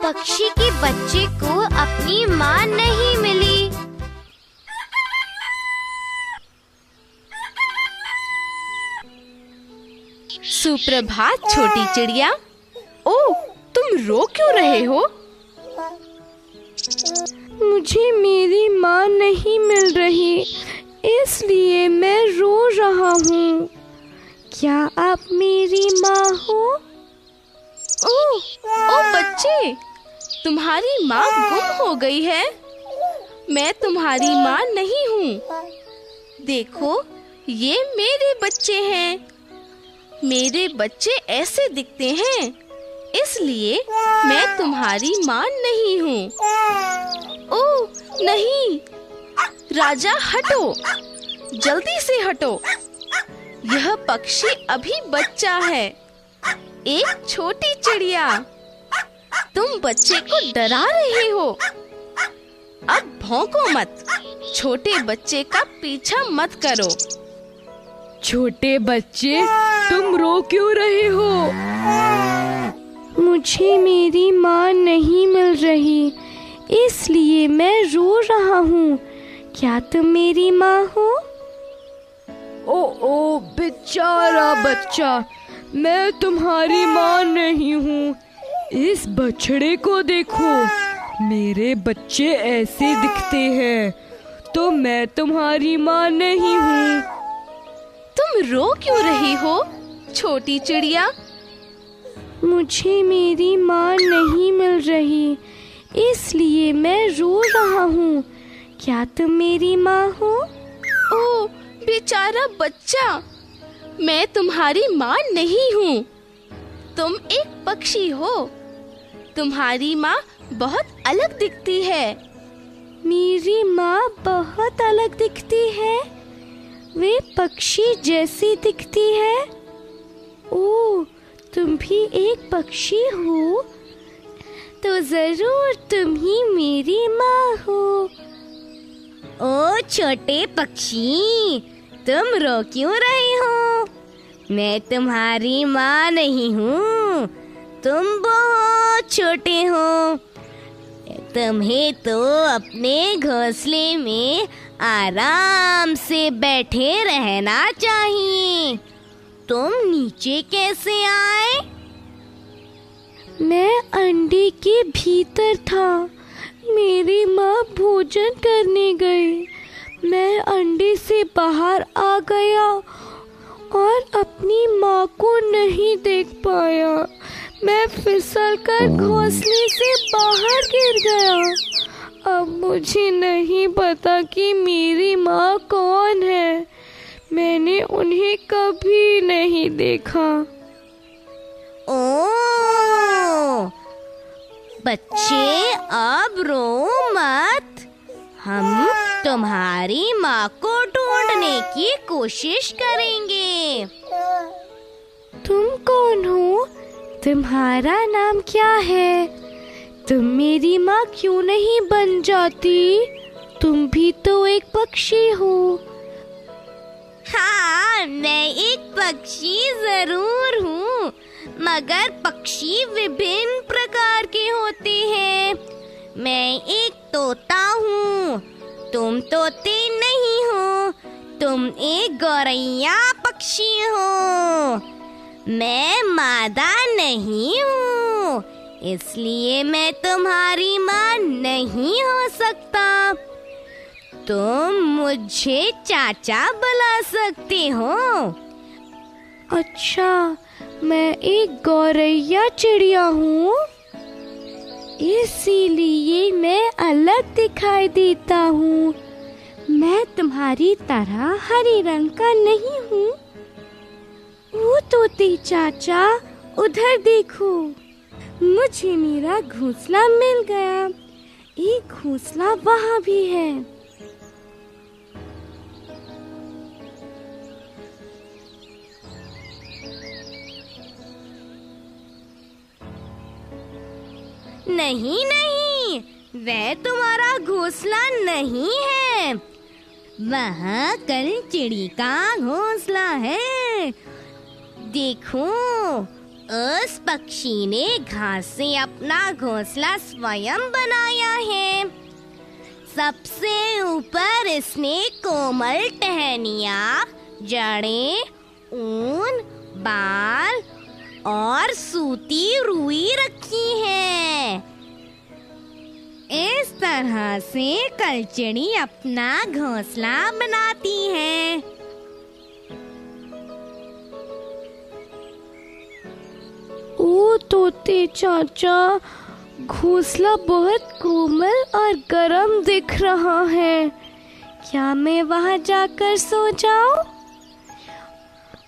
पक्षी के बच्चे को अपनी माँ नहीं मिली। सुप्रभात छोटी चिड़िया। ओह, तुम रो क्यों रहे हो? मुझे मेरी माँ नहीं मिल रही, इसलिए मैं रो रहा हूँ। क्या आप मेरी माँ हो? ओह बच्चे, तुम्हारी माँ गुम हो गई है। मैं तुम्हारी माँ नहीं हूँ। देखो, ये मेरे बच्चे हैं। मेरे बच्चे ऐसे दिखते हैं, इसलिए मैं तुम्हारी माँ नहीं हूँ। ओह नहीं, राजा हटो, जल्दी से हटो। यह पक्षी अभी बच्चा है, एक छोटी चिड़िया। तुम बच्चे को डरा रहे हो। अब भौंको मत, छोटे बच्चे का पीछा मत करो। छोटे बच्चे, तुम रो क्यों रहे हो? मुझे मेरी माँ नहीं मिल रही, इसलिए मैं रो रहा हूँ। क्या तुम मेरी माँ हो? ओ बेचारा बच्चा, मैं तुम्हारी माँ नहीं हूँ। इस बछड़े को देखो, मेरे बच्चे ऐसे दिखते हैं, तो मैं तुम्हारी माँ नहीं हूँ। तुम रो क्यों रही हो, छोटी चिड़िया? मुझे मेरी माँ नहीं मिल रही, इसलिए मैं रो रहा हूँ। क्या तुम मेरी माँ हो? ओह बेचारा बच्चा, मैं तुम्हारी माँ नहीं हूँ। तुम एक पक्षी हो। तुम्हारी माँ बहुत अलग दिखती है। मेरी माँ बहुत अलग दिखती है? वे पक्षी जैसी दिखती है? ओह, तुम भी एक पक्षी हो? तो जरूर तुम ही मेरी माँ हो। ओ छोटे पक्षी, तुम रो क्यों रहे हो? मैं तुम्हारी माँ नहीं हूँ। तुम बहुत छोटे हो। तुम्हें तो अपने घोंसले में आराम से बैठे रहना चाहिए। तुम नीचे कैसे आए? मैं अंडे के भीतर था। मेरी माँ भोजन करने गई। मैं अंडे से बाहर आ गया और अपनी माँ को नहीं देख पाया। मैं फिसलकर घोंसले से बाहर गिर गया। अब मुझे नहीं पता कि मेरी माँ कौन है। मैंने उन्हें कभी नहीं देखा। ओह बच्चे, अब रो मत। हम तुम्हारी माँ को ढूंढने की कोशिश करेंगे। तुम कौन हो? तुम्हारा नाम क्या है? तुम मेरी माँ क्यों नहीं बन जाती? तुम भी तो एक पक्षी हो। हाँ, मैं एक पक्षी जरूर हूँ, मगर पक्षी विभिन्न प्रकार के होते हैं। मैं एक तोता हूँ। तुम तोते नहीं हो, तुम एक गौरैया पक्षी हो। मैं मादा नहीं हूँ, इसलिए मैं तुम्हारी माँ नहीं हो सकता। तुम मुझे चाचा बुला सकते हो। अच्छा, मैं एक गौरैया चिड़िया हूँ, इसीलिए मैं अलग दिखाई देता हूँ। मैं तुम्हारी तरह हरे रंग का नहीं हूँ। वो तोते चाचा, उधर देखो, मुझे मेरा घोंसला मिल गया। एक घोंसला वहाँ भी है। नहीं नहीं, वह तुम्हारा घोंसला नहीं है। वहाँ कल चिड़ी का घोंसला है। देखो, उस पक्षी ने घास से अपना घोंसला स्वयं बनाया है। सबसे ऊपर इसने कोमल टहनियाँ, जड़ें, ऊन, बाल और सूती रुई रखी है। इस तरह से कलचड़ी अपना घोंसला बनाती है। ओ तोते चाचा, घोंसला बहुत कोमल और गर्म दिख रहा है। क्या मैं वहां जाकर सो जाऊं?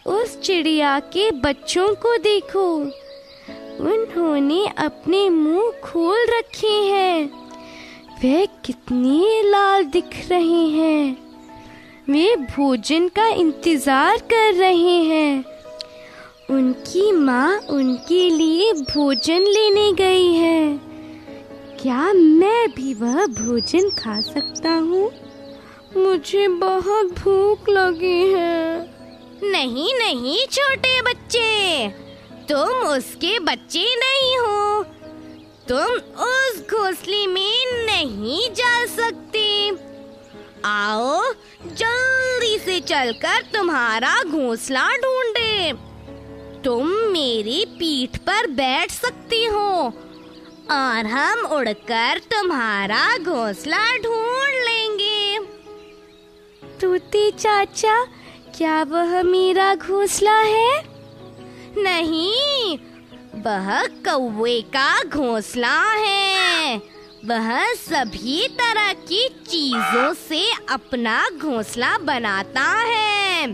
उस चिड़िया के बच्चों को देखो, उन्होंने अपने मुंह खोल रखे हैं। वे कितने लाल दिख रहे हैं। वे भोजन का इंतजार कर रहे हैं। उनकी माँ उनके लिए भोजन लेने गई है। क्या मैं भी वह भोजन खा सकता हूँ? मुझे बहुत भूख लगी है। नहीं नहीं छोटे बच्चे, तुम उसके बच्चे नहीं हो। तुम उस घोंसले में नहीं जा सकते। आओ जल्दी से चलकर तुम्हारा घोंसला ढूंढे। तुम मेरी पीठ पर बैठ सकती हो और हम उड़कर तुम्हारा घोंसला ढूंढ लेंगे। तोते चाचा, क्या वह मेरा घोंसला है? नहीं, वह कौवे का घोंसला है। वह सभी तरह की चीजों से अपना घोंसला बनाता है।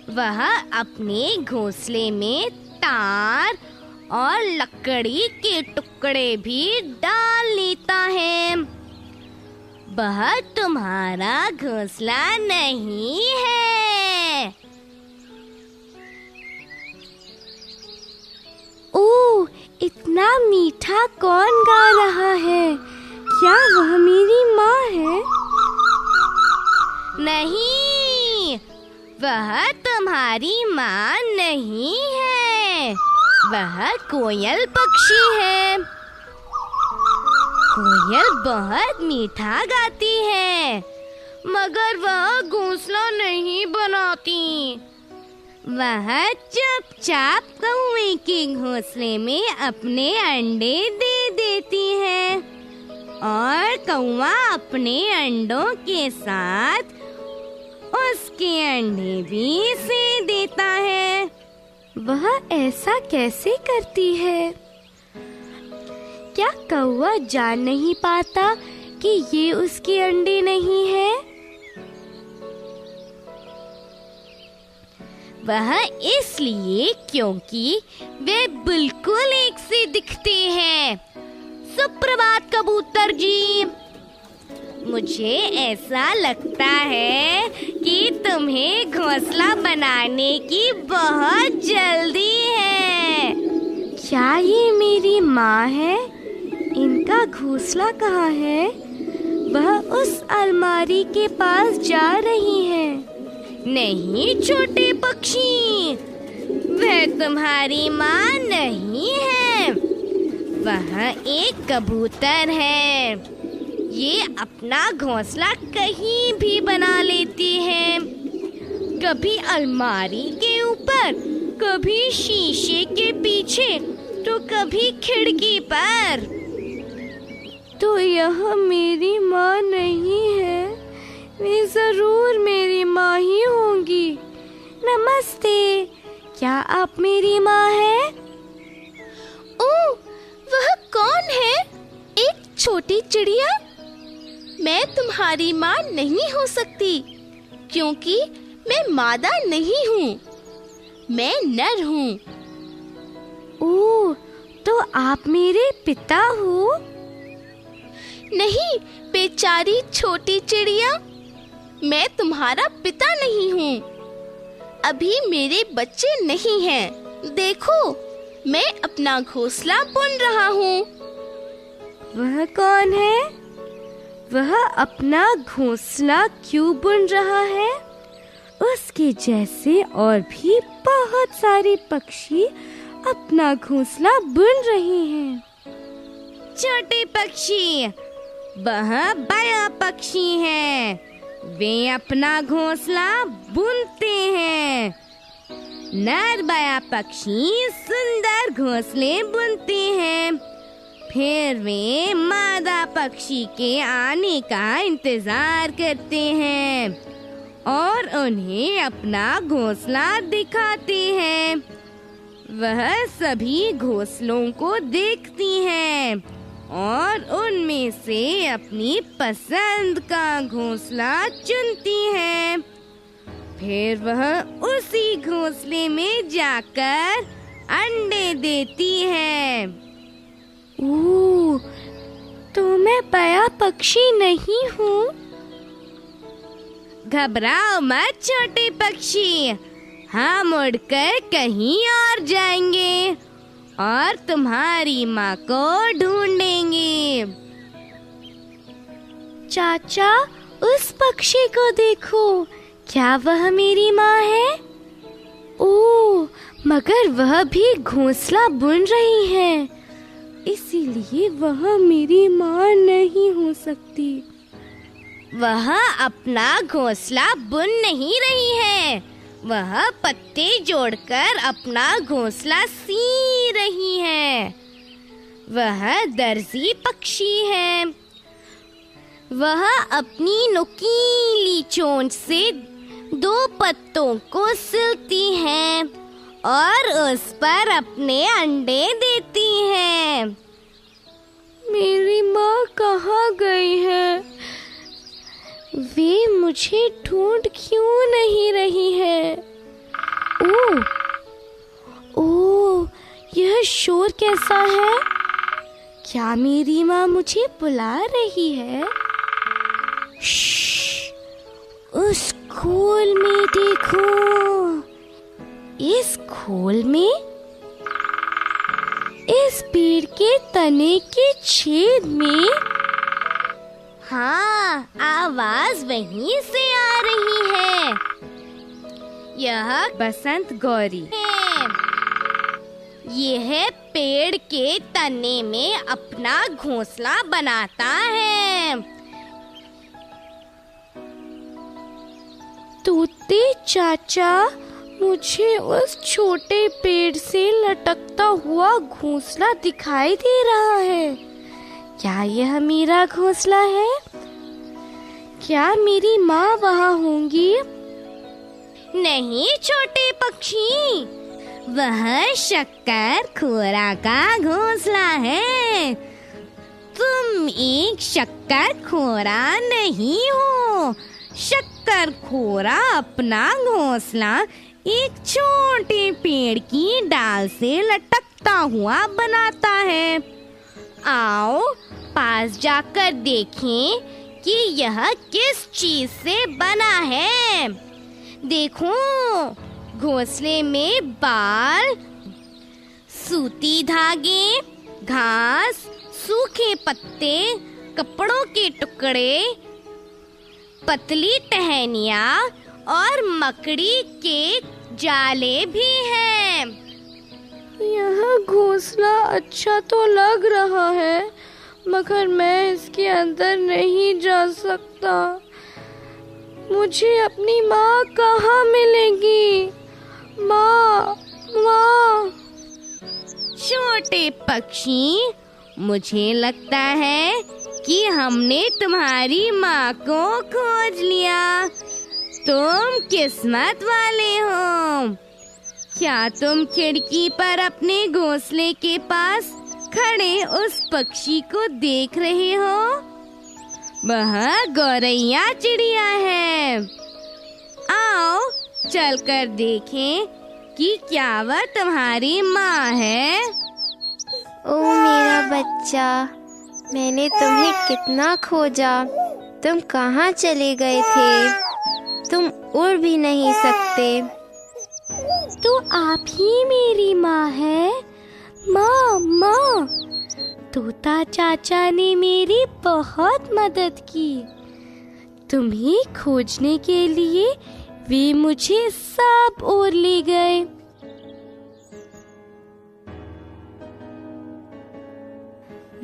वह अपने घोंसले में तार और लकड़ी के टुकड़े भी डाल लेता है। वह तुम्हारा घोंसला नहीं है। ओह, इतना मीठा कौन गा रहा है? क्या वह मेरी माँ है? नहीं, वह तुम्हारी माँ नहीं है। वह कोयल पक्षी है। कोयल बहुत मीठा गाती है, मगर वह घोंसला नहीं बनाती। वह चुपचाप कौवे के घोंसले में अपने अंडे दे देती है और कौवा अपने अंडों के साथ उसके अंडे भी से देता है। वह ऐसा कैसे करती है? क्या कौवा जान नहीं पाता कि ये उसके अंडे नहीं है? वह इसलिए क्योंकि वे बिल्कुल एक से दिखते हैं। सुप्रभात कबूतर जी, मुझे ऐसा लगता है कि तुम्हें घोंसला बनाने की बहुत जल्दी है। क्या ये मेरी माँ है? इनका घोंसला कहाँ है? वह उस अलमारी के पास जा रही है। नहीं छोटे पक्षी, वह तुम्हारी माँ नहीं है। वह एक कबूतर है। ये अपना घोंसला कहीं भी बना लेती है, कभी अलमारी के ऊपर, कभी शीशे के पीछे, तो कभी खिड़की पर। तो यह मेरी माँ नहीं है। वे जरूर मेरी माँ ही होंगी। नमस्ते, क्या आप मेरी माँ हैं? ओह, वह कौन है? एक छोटी चिड़िया? मैं तुम्हारी माँ नहीं हो सकती, क्योंकि मैं मादा नहीं हूँ। मैं नर हूँ। ओह, तो आप मेरे पिता हो? नहीं बेचारी छोटी चिड़िया, मैं तुम्हारा पिता नहीं हूँ। अभी मेरे बच्चे नहीं हैं। देखो, मैं अपना घोंसला बुन रहा हूँ। वह कौन है? वह अपना घोंसला क्यों बुन रहा है? उसके जैसे और भी बहुत सारे पक्षी अपना घोंसला बुन रहे हैं। छोटे पक्षी वह बड़ा पक्षी हैं, वे अपना घोंसला बुनते हैं। नर बड़ा पक्षी सुंदर घोंसले बुनते हैं, फिर वे मादा पक्षी के आने का इंतजार करते हैं और उन्हें अपना घोंसला दिखाते हैं। वह सभी घोंसलों को देखती हैं और उनमें से अपनी पसंद का घोंसला चुनती हैं। फिर वह उसी घोंसले में जाकर अंडे देती है। ओह, तो मैं बड़ा पक्षी नहीं हूँ? घबराओ मत छोटे पक्षी, हम उड़कर कहीं और जाएंगे और तुम्हारी माँ को ढूंढेंगे। चाचा, उस पक्षी को देखो, क्या वह मेरी माँ है? ओह, मगर वह भी घोंसला बुन रही है, इसीलिए वह मेरी माँ नहीं हो सकती। वह अपना घोंसला बुन नहीं रही है, वह पत्ते जोड़कर अपना घोंसला सी रही है। वह दर्जी पक्षी है। वह अपनी नुकीली चोंच से 2 पत्तों को सिलती है और उस पर अपने अंडे देती है। मेरी माँ कहाँ गई है? वे मुझे ढूंढ क्यों नहीं रही है? ओह, ओह, यह शोर कैसा है? क्या मेरी माँ मुझे बुला रही है? श्श्श, उस खोल में देखो। इस खोल में, इस पेड़ के तने के छेद में। हाँ, आवाज वहीं से आ रही है। यह बसंत गौरी है। यह पेड़ के तने में अपना घोंसला बनाता है। तोते चाचा, मुझे उस छोटे पेड़ से लटकता हुआ घोंसला दिखाई दे रहा है। क्या यह मेरा घोंसला है? क्या मेरी माँ वहाँ होंगी? नहीं छोटे पक्षी, वह शक्कर खोरा का घोंसला है। तुम एक शक्कर खोरा नहीं हो। शक्कर खोरा अपना घोंसला एक छोटे पेड़ की डाल से लटकता हुआ बनाता है। आओ पास जाकर देखें कि यह किस चीज से बना है। देखो, घोंसले में बाल, सूती धागे, घास, सूखे पत्ते, कपड़ों के टुकड़े, पतली टहनियाँ और मकड़ी के जाले भी हैं। यह घोंसला अच्छा तो लग रहा है, मगर मैं इसके अंदर नहीं जा सकता। मुझे अपनी माँ कहाँ मिलेगी? माँ, माँ। छोटे पक्षी, मुझे लगता है कि हमने तुम्हारी माँ को खोज लिया। तुम किस्मत वाले हो। क्या तुम खिड़की पर अपने घोंसले के पास खड़े उस पक्षी को देख रहे हो? वह गौरैया चिड़िया है। आओ चलकर देखें कि क्या वह तुम्हारी माँ है। ओ मेरा बच्चा, मैंने तुम्हें कितना खोजा। तुम कहाँ चले गए थे? तुम उड़ भी नहीं सकते। तो आप ही मेरी माँ है? माँ, माँ। तोता चाचा ने मेरी बहुत मदद की। तुम्हें खोजने के लिए वे मुझे सब ओर ले गए।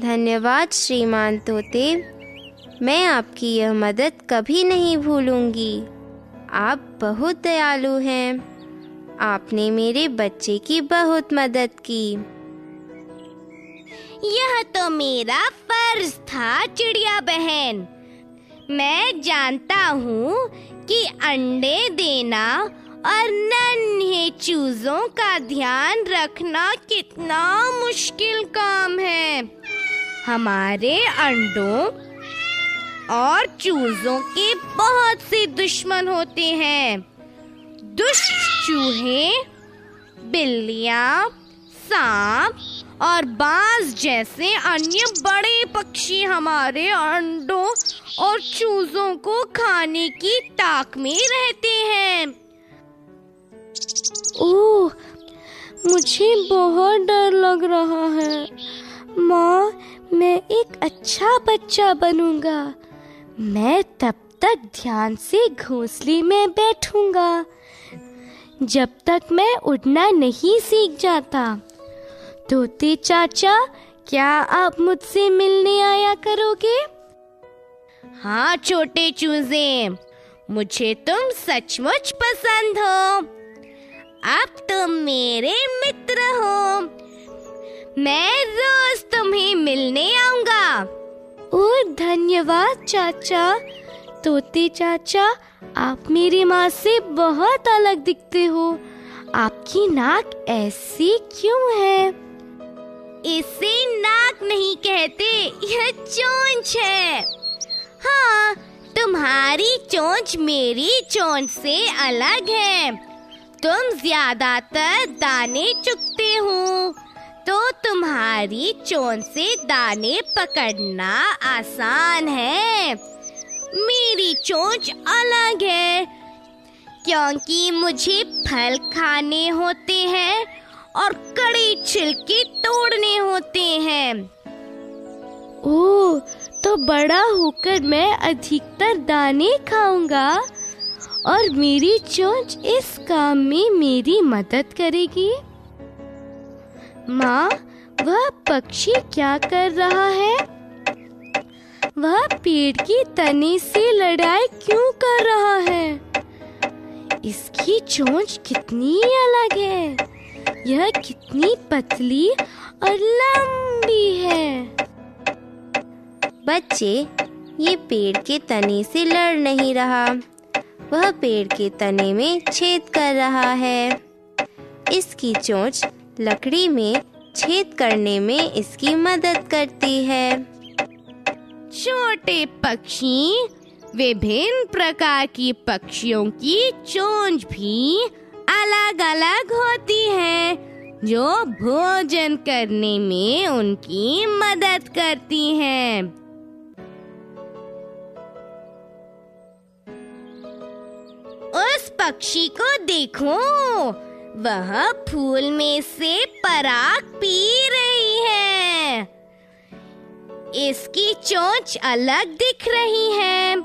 धन्यवाद श्रीमान तोते। मैं आपकी यह मदद कभी नहीं भूलूंगी। आप बहुत दयालु हैं। आपने मेरे बच्चे की बहुत मदद की। यह तो मेरा फर्ज था चिड़िया बहन। मैं जानता हूँ कि अंडे देना और नन्हे चूजों का ध्यान रखना कितना मुश्किल काम है। हमारे अंडों और चूजों के बहुत से दुश्मन होते हैं। दुष्ट चूहे, बिल्लियाँ, सांप और बाज जैसे अन्य बड़े पक्षी हमारे अंडों और चूजों को खाने की ताक में रहते हैं। ओह, मुझे बहुत डर लग रहा है। माँ, मैं एक अच्छा बच्चा बनूंगा। मैं तब तक ध्यान से घोंसले में बैठूंगा जब तक मैं उड़ना नहीं सीख जाता। तोते चाचा, क्या आप मुझसे मिलने आया करोगे? हाँ छोटे चूजे, मुझे तुम सचमुच पसंद हो। अब तुम मेरे मित्र हो। मैं रोज तुम्हें मिलने आऊंगा। और धन्यवाद चाचा। तोते चाचा, आप मेरी माँ से बहुत अलग दिखते हो। आपकी नाक ऐसी क्यों है? इसे नाक नहीं कहते, यह चोंच है। हाँ, तुम्हारी चोंच मेरी चोंच से अलग है। तुम ज्यादातर दाने चुगते हो, तो तुम्हारी चोंच से दाने पकड़ना आसान है। मेरी चोंच अलग है क्योंकि मुझे फल खाने होते हैं और कड़े छिलके तोड़ने होते हैं। ओह, तो बड़ा होकर मैं अधिकतर दाने खाऊंगा और मेरी चोंच इस काम में मेरी मदद करेगी। माँ, वह पक्षी क्या कर रहा है? वह पेड़ की तने से लड़ाई क्यों कर रहा है? इसकी चोंच कितनी अलग है। यह कितनी पतली और लंबी है। बच्चे, ये पेड़ के तने से लड़ नहीं रहा, वह पेड़ के तने में छेद कर रहा है। इसकी चोंच लकड़ी में छेद करने में इसकी मदद करती है। छोटे पक्षी, विभिन्न प्रकार की पक्षियों की चोंच भी अलग-अलग होती है, जो भोजन करने में उनकी मदद करती हैं। उस पक्षी को देखो, वह फूल में से पराग पी रही है। इसकी चोंच अलग दिख रही है।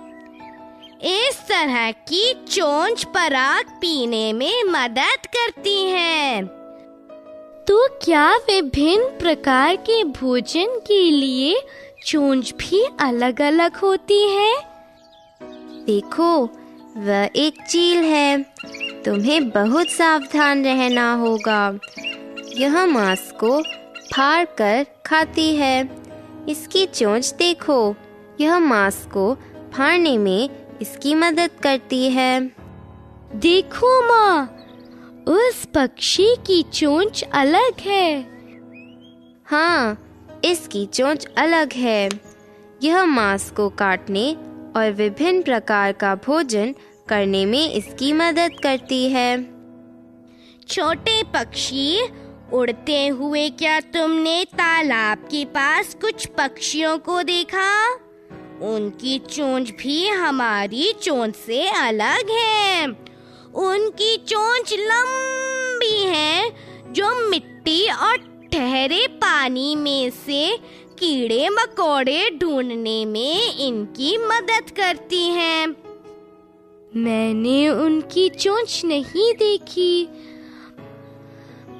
इस तरह की चोंच पराग पीने में मदद करती है। तो क्या विभिन्न प्रकार के भोजन के लिए चोंच भी अलग-अलग होती है? देखो, वह एक चील है। तुम्हें बहुत सावधान रहना होगा। यह मांस को फाड़ कर खाती है। इसकी चोंच देखो, यह मांस को फाड़ने में इसकी मदद करती है। देखो माँ, उस पक्षी की चोंच अलग है। हाँ, इसकी चोंच अलग है। यह मांस को काटने और विभिन्न प्रकार का भोजन करने में इसकी मदद करती है। छोटे पक्षी, उड़ते हुए क्या तुमने तालाब के पास कुछ पक्षियों को देखा? उनकी चोंच भी हमारी चोंच से अलग है। उनकी चोंच लंबी है, जो मिट्टी और ठहरे पानी में से कीड़े मकोड़े ढूंढने में इनकी मदद करती हैं। मैंने उनकी चोंच नहीं देखी,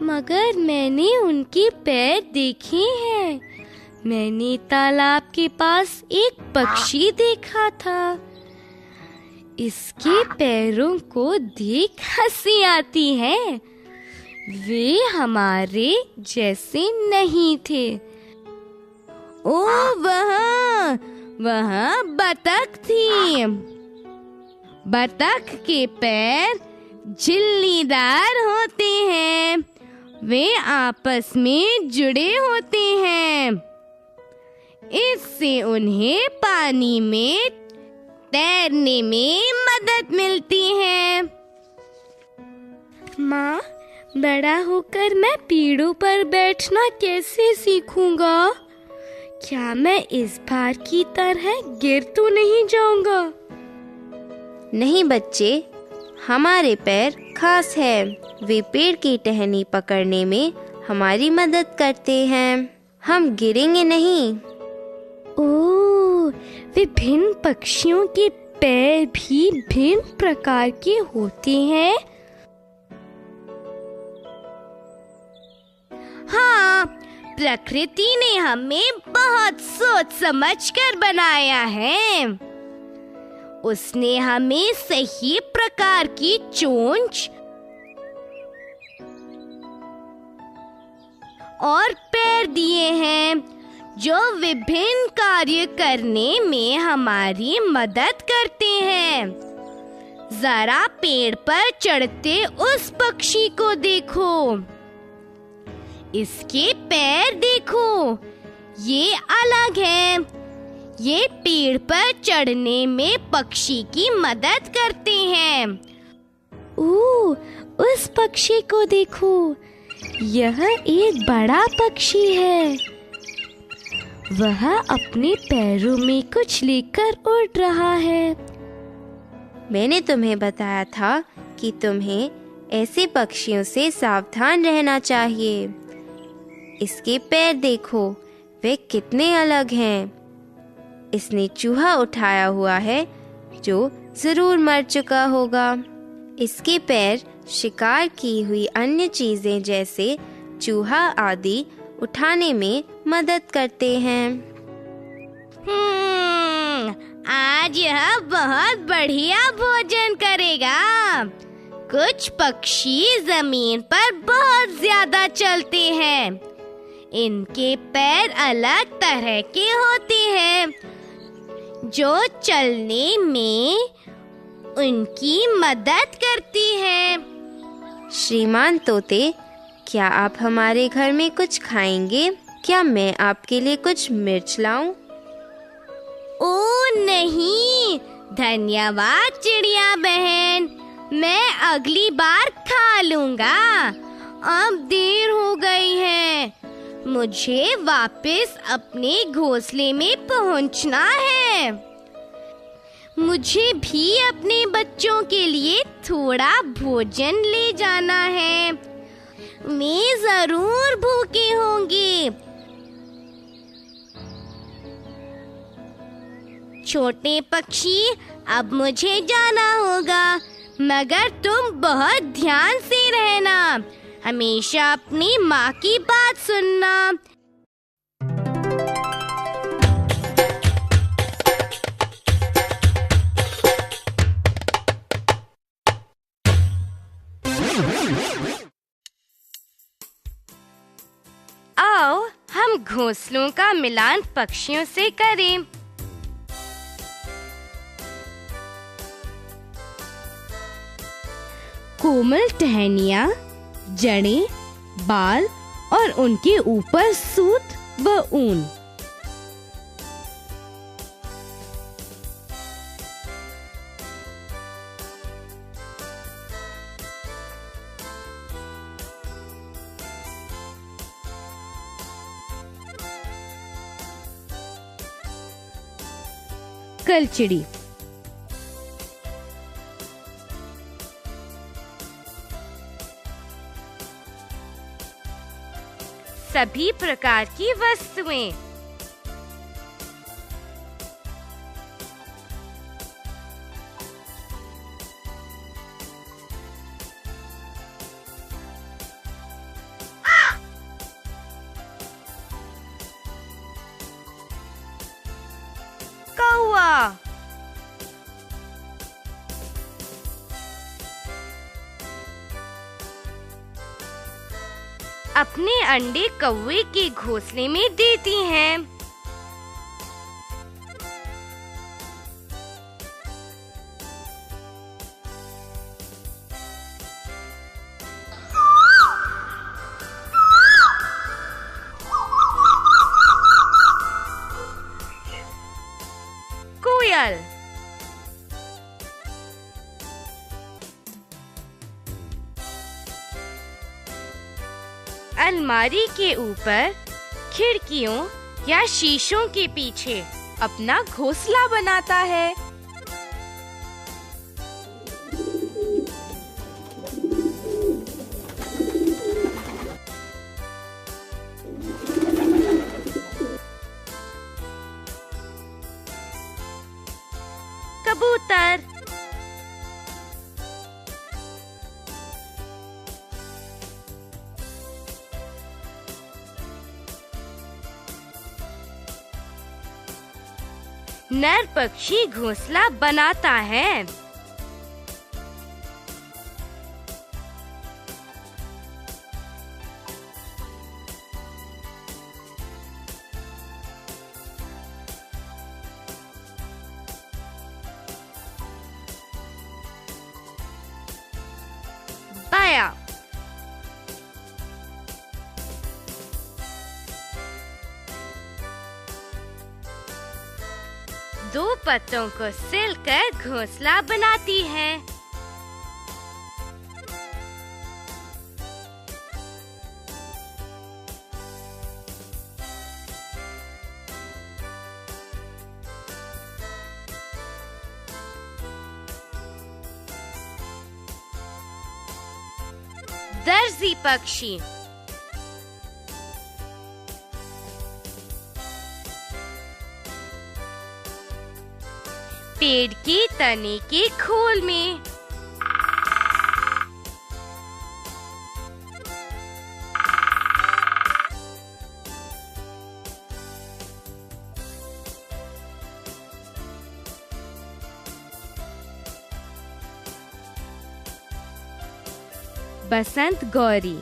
मगर मैंने उनके पैर देखे हैं। मैंने तालाब के पास एक पक्षी देखा था। इसके पैरों को देख हंसी आती है। वे हमारे जैसे नहीं थे। ओ वहाँ बतख थी। बतख के पैर झिल्लीदार होते हैं। वे आपस में जुड़े होते हैं। इससे उन्हें पानी में तैरने में मदद मिलती है। माँ, बड़ा होकर मैं पेड़ों पर बैठना कैसे सीखूंगा? क्या मैं इस बार की तरह गिर तो नहीं जाऊंगा? नहीं बच्चे, हमारे पैर खास है। वे पेड़ की टहनी पकड़ने में हमारी मदद करते हैं। हम गिरेंगे नहीं। ओह, विभिन्न पक्षियों के पैर भी भिन्न प्रकार के होते हैं। हाँ, प्रकृति ने हमें बहुत सोच समझ कर बनाया है। उसने हमें सही प्रकार की चोंच और पैर दिए हैं, जो विभिन्न कार्य करने में हमारी मदद करते हैं। जरा पेड़ पर चढ़ते उस पक्षी को देखो। इसके पैर देखो, ये अलग हैं। ये पेड़ पर चढ़ने में पक्षी की मदद करते हैं। ओह, उस पक्षी को देखो, यह एक बड़ा पक्षी है। वह अपने पैरों में कुछ लेकर उड़ रहा है। मैंने तुम्हें बताया था कि तुम्हें ऐसे पक्षियों से सावधान रहना चाहिए। इसके पैर देखो, वे कितने अलग हैं। इसने चूहा उठाया हुआ है, जो जरूर मर चुका होगा। इसके पैर शिकार की हुई अन्य चीजें जैसे चूहा आदि उठाने में मदद करते हैं। आज यह बहुत बढ़िया भोजन करेगा। कुछ पक्षी जमीन पर बहुत ज्यादा चलते हैं। इनके पैर अलग तरह के होते हैं, जो चलने में उनकी मदद करती है। श्रीमान तोते, क्या आप हमारे घर में कुछ खाएंगे? क्या मैं आपके लिए कुछ मिर्च लाऊं? ओ नहीं, धन्यवाद चिड़िया बहन, मैं अगली बार खा लूंगा। अब देर हो गई है, मुझे वापस अपने घोंसले में पहुंचना है। मुझे भी अपने बच्चों के लिए थोड़ा भोजन ले जाना है। वे जरूर भूखे होंगे। छोटे पक्षी, अब मुझे जाना होगा, मगर तुम बहुत ध्यान से रहना। हमेशा अपनी माँ की बात सुनना। आओ हम घोंसलों का मिलान पक्षियों से करें। कोमल टहनियाँ, जड़ें, बाल और उनके ऊपर सूत व ऊन। कलचिड़ी, सभी प्रकार की वस्तुएं। अपने अंडे कौवे के घोंसले में देती हैं। कोयल। अलमारी के ऊपर, खिड़कियों या शीशों के पीछे अपना घोंसला बनाता है। कबूतर। नर पक्षी घोंसला बनाता है। बाया। दो पत्तों को सिलकर घोंसला बनाती है। दर्जी पक्षी। पेड़ के तने के खोल में। बसंत गौरी।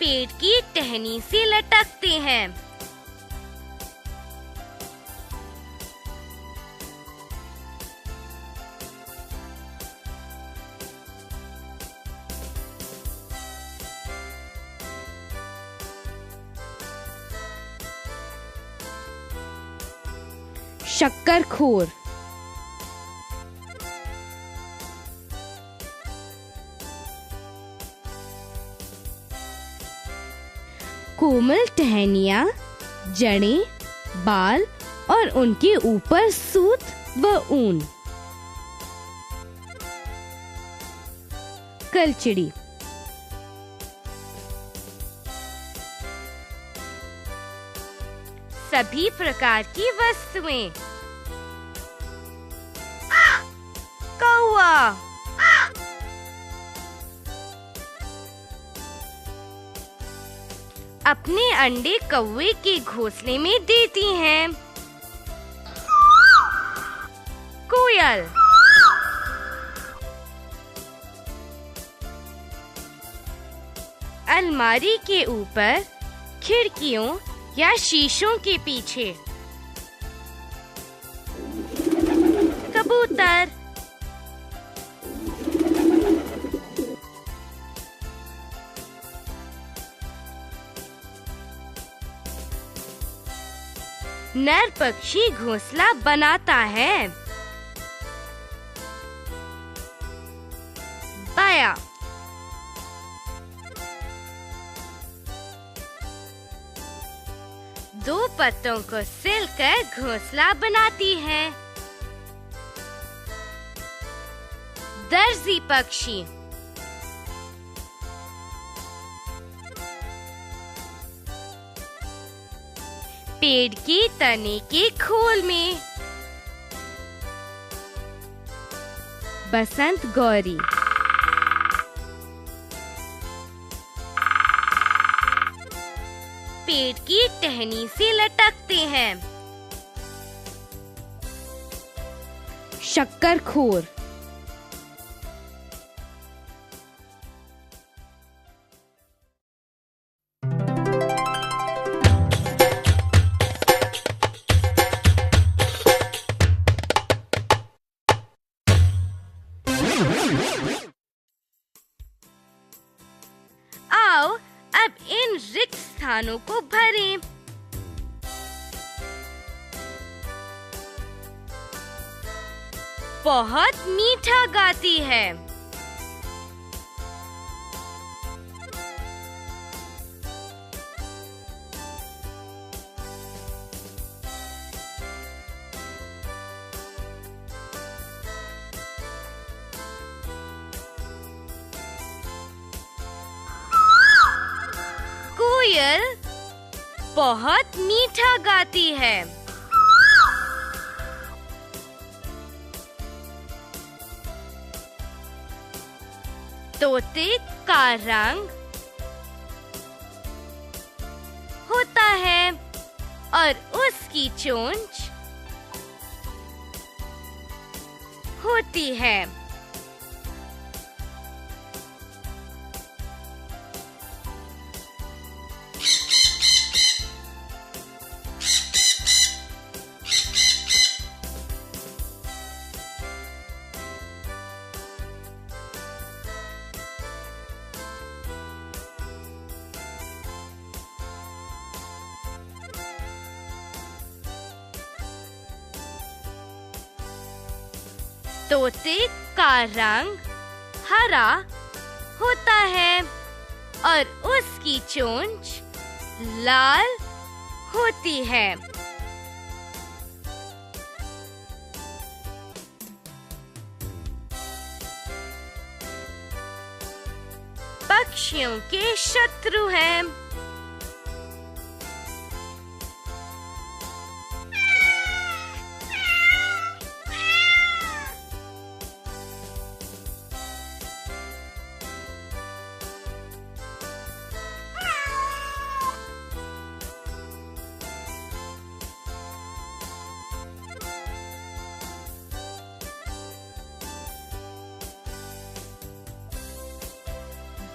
पेड़ की टहनी से लटकते हैं। शक्करखोर। कोमल टहनियाँ, जड़ें, बाल और उनके ऊपर सूत व ऊन। कलचड़ी। सभी प्रकार की वस्तुएं। कौवा। अपने अंडे कौवे के घोंसले में देती हैं। कोयल। अलमारी के ऊपर, खिड़कियों या शीशों के पीछे। कबूतर। नर पक्षी घोंसला बनाता है। बाया। दो पत्तों को सिलकर घोंसला बनाती है। दर्जी पक्षी। पेड़ के तने के खोल में। बसंत गौरी। पेड़ की टहनी से लटकते हैं। शक्करखोर। आओ अब इन रिक्त स्थानों को भरें। बहुत मीठा गाती है। कोयल बहुत मीठा गाती है। तोते का रंग होता है और उसकी चोंच होती है। तोते का रंग हरा होता है और उसकी चोंच लाल होती है। पक्षियों के शत्रु हैं।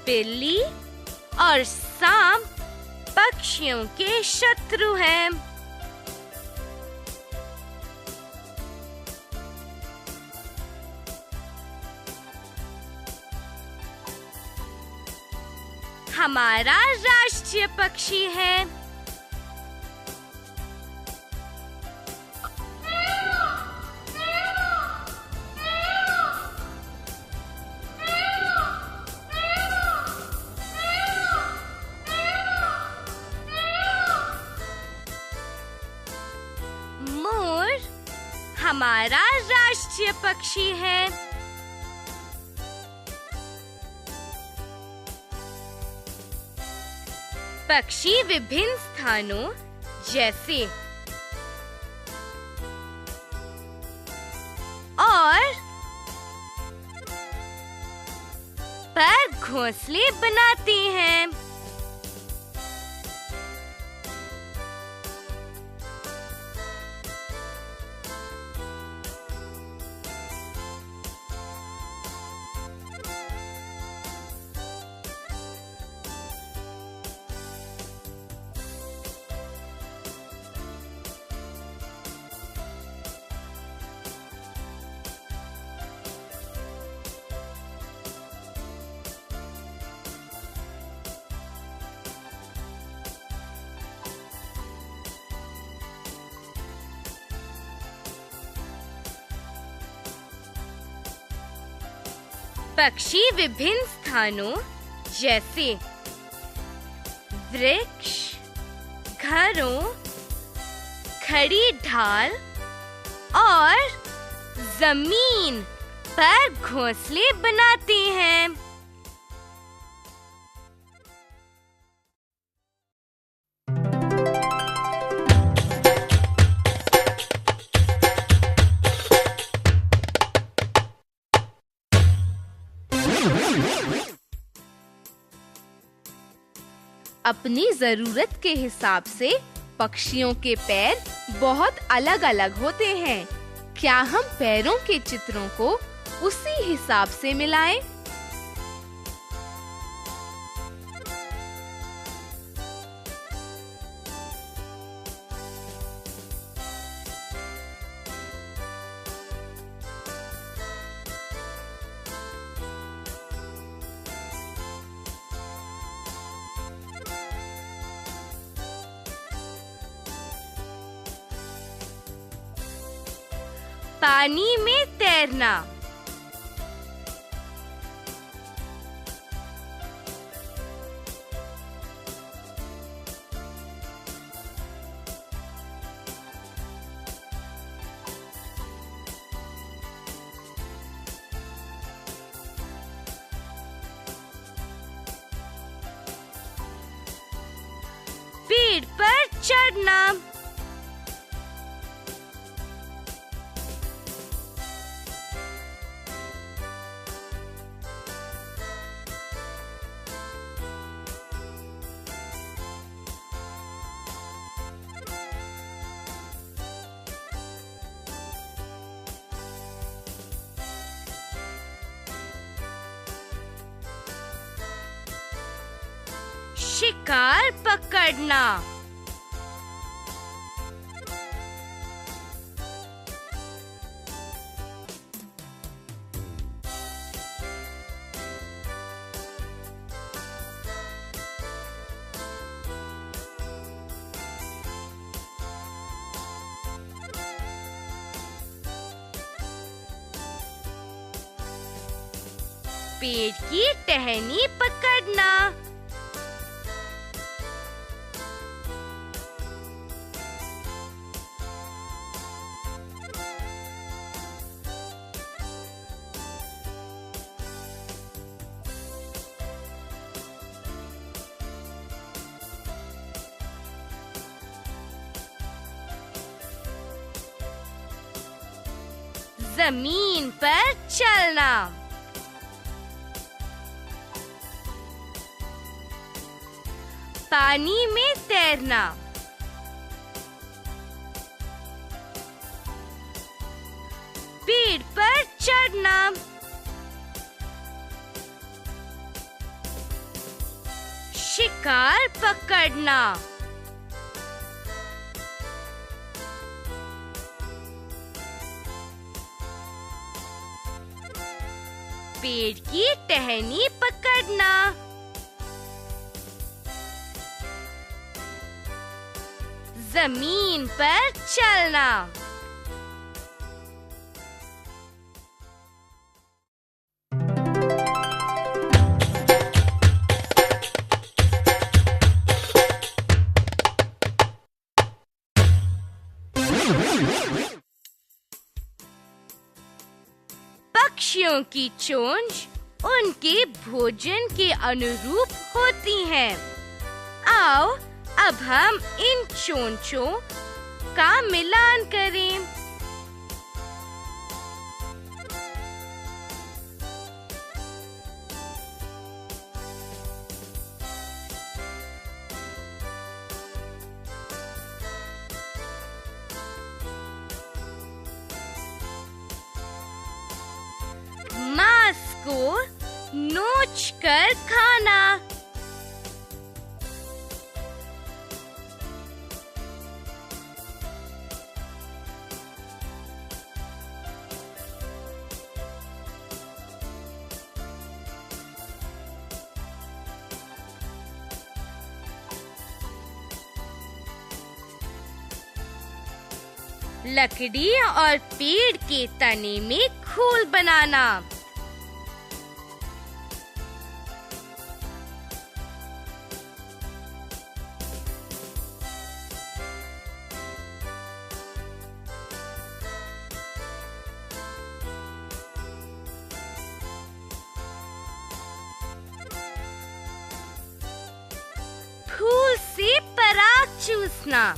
बिल्ली और सांप पक्षियों के शत्रु हैं। हमारा राष्ट्रीय पक्षी है। मोर हमारा राष्ट्रीय पक्षी है। पक्षी विभिन्न स्थानों जैसे और पर घोंसले बनाते हैं। पक्षी विभिन्न स्थानों जैसे वृक्ष, घरों, खड़ी ढाल और जमीन पर घोंसले बनाते हैं। अपनी जरूरत के हिसाब से पक्षियों के पैर बहुत अलग-अलग होते हैं। क्या हम पैरों के चित्रों को उसी हिसाब से मिलाएं? पानी में तैरना। पेड़ पर चढ़ना। शिकार पकड़ना। पेड़ की टहनी पकड़ना। जमीन पर चलना। पानी में तैरना। पेड़ पर चढ़ना। शिकार पकड़ना। पेड़ की टहनी पकड़ना। जमीन पर चलना। पक्षियों की चोंच उनके भोजन के अनुरूप होती है। आओ अब हम इन चोंचों का मिलान करें। मांस को नोचकर खाना। लकड़ी और पेड़ के तने में खोल बनाना। फूल से पराग चूसना।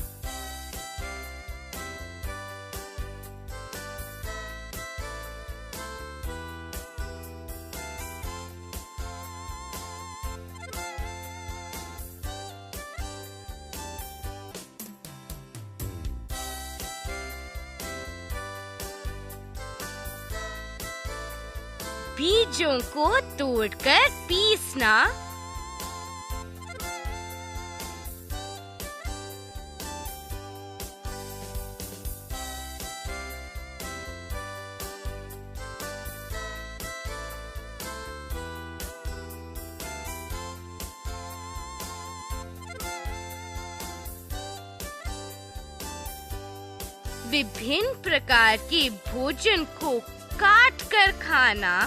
बीजों को तोड़कर पीसना। विभिन्न प्रकार के भोजन को काट कर खाना।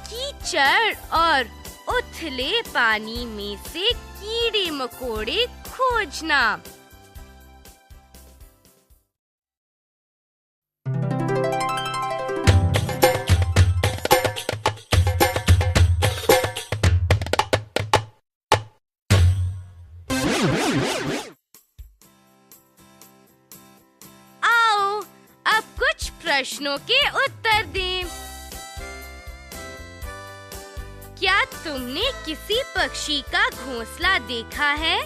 कीचड़ और उथले पानी में से कीड़े मकोड़े खोजना। आओ अब कुछ प्रश्नों के उत्तर दें। क्या तुमने किसी पक्षी का घोंसला देखा है?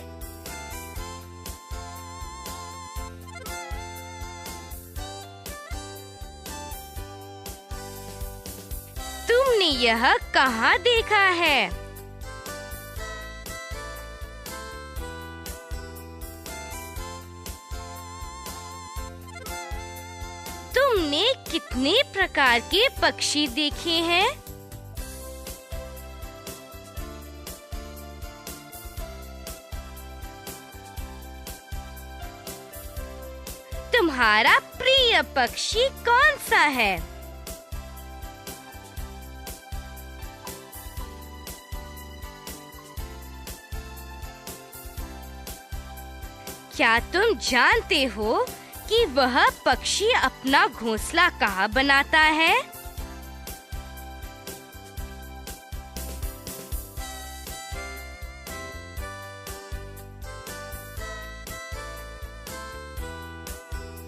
तुमने यह कहाँ देखा है? तुमने कितने प्रकार के पक्षी देखे हैं? तुम्हारा प्रिय पक्षी कौन सा है? क्या तुम जानते हो कि वह पक्षी अपना घोंसला कहाँ बनाता है?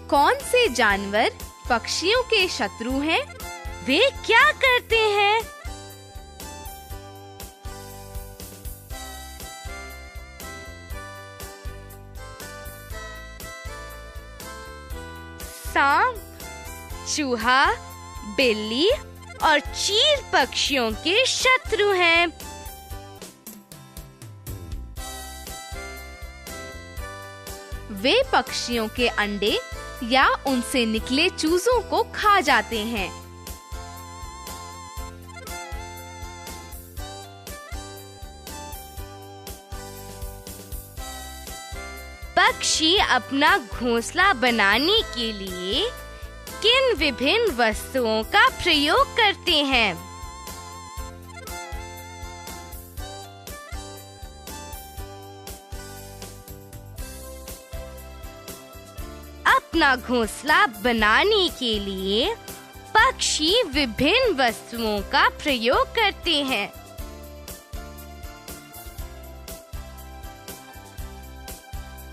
कौन से जानवर पक्षियों के शत्रु हैं? वे क्या करते हैं? सांप, चूहा, बिल्ली और चील पक्षियों के शत्रु हैं। वे पक्षियों के अंडे या उनसे निकले चूजों को खा जाते हैं। पक्षी अपना घोंसला बनाने के लिए किन विभिन्न वस्तुओं का प्रयोग करते हैं? अपना घोंसला बनाने के लिए पक्षी विभिन्न वस्तुओं का प्रयोग करते हैं।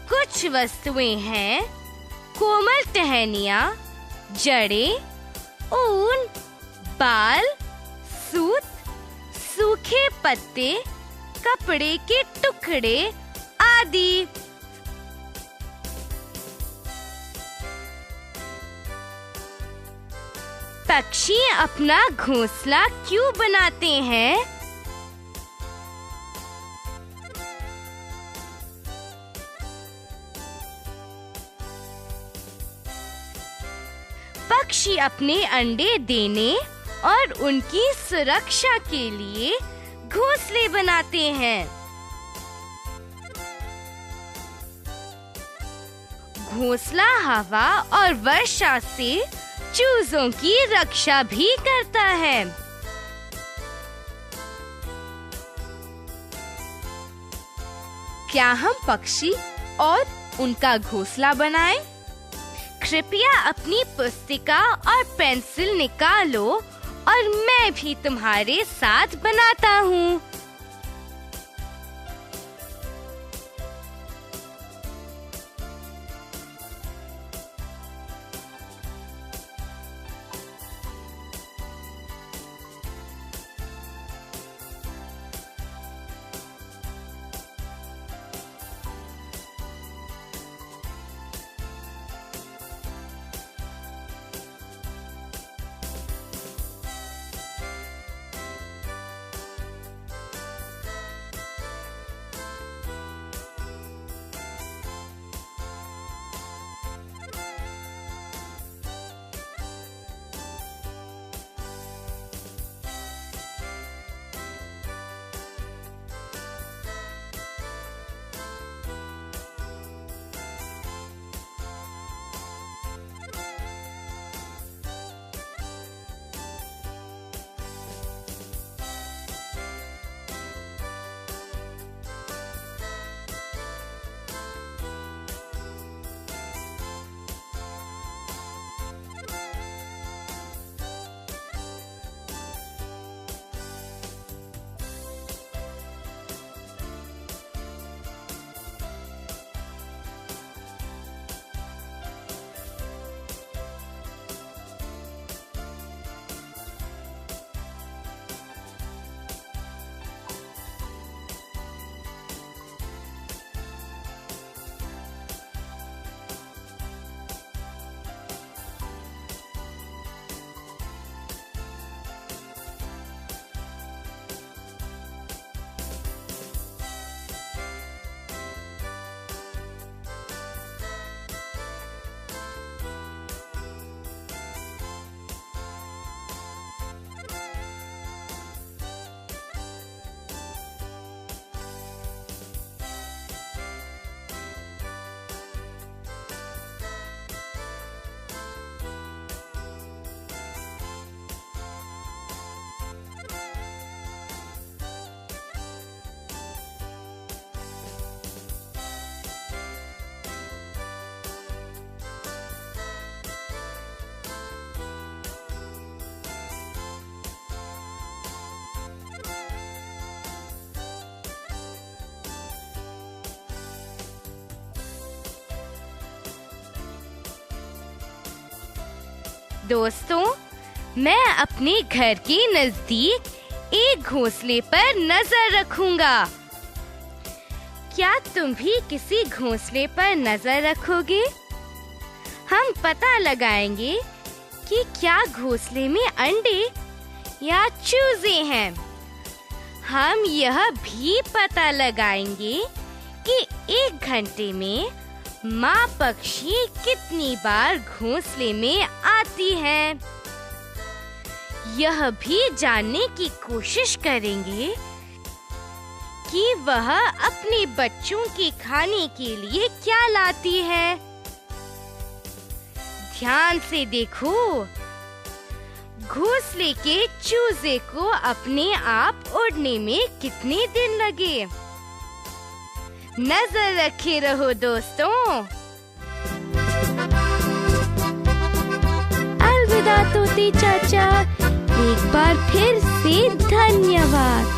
कुछ वस्तुएं हैं कोमल टहनियाँ, जड़ें, ऊन, बाल, सूत, सूखे पत्ते, कपड़े के टुकड़े आदि। पक्षी अपना घोंसला क्यों बनाते हैं? पक्षी अपने अंडे देने और उनकी सुरक्षा के लिए घोंसले बनाते हैं। घोंसला हवा और वर्षा से चूजों की रक्षा भी करता है। क्या हम पक्षी और उनका घोंसला बनाएं? कृपया अपनी पुस्तिका और पेंसिल निकालो और मैं भी तुम्हारे साथ बनाता हूँ। दोस्तों, मैं अपने घर के नजदीक एक घोंसले पर नजर रखूंगा। क्या तुम भी किसी घोंसले पर नजर रखोगे? हम पता लगाएंगे कि क्या घोंसले में अंडे या चूजे हैं। हम यह भी पता लगाएंगे कि 1 घंटे में माँ पक्षी कितनी बार घोंसले में आती है। यह भी जानने की कोशिश करेंगे कि वह अपने बच्चों के खाने के लिए क्या लाती है। ध्यान से देखो, घोंसले के चूजे को अपने आप उड़ने में कितने दिन लगे। नजर रखे रहो दोस्तों। अलविदा तोते चाचा, एक बार फिर से धन्यवाद।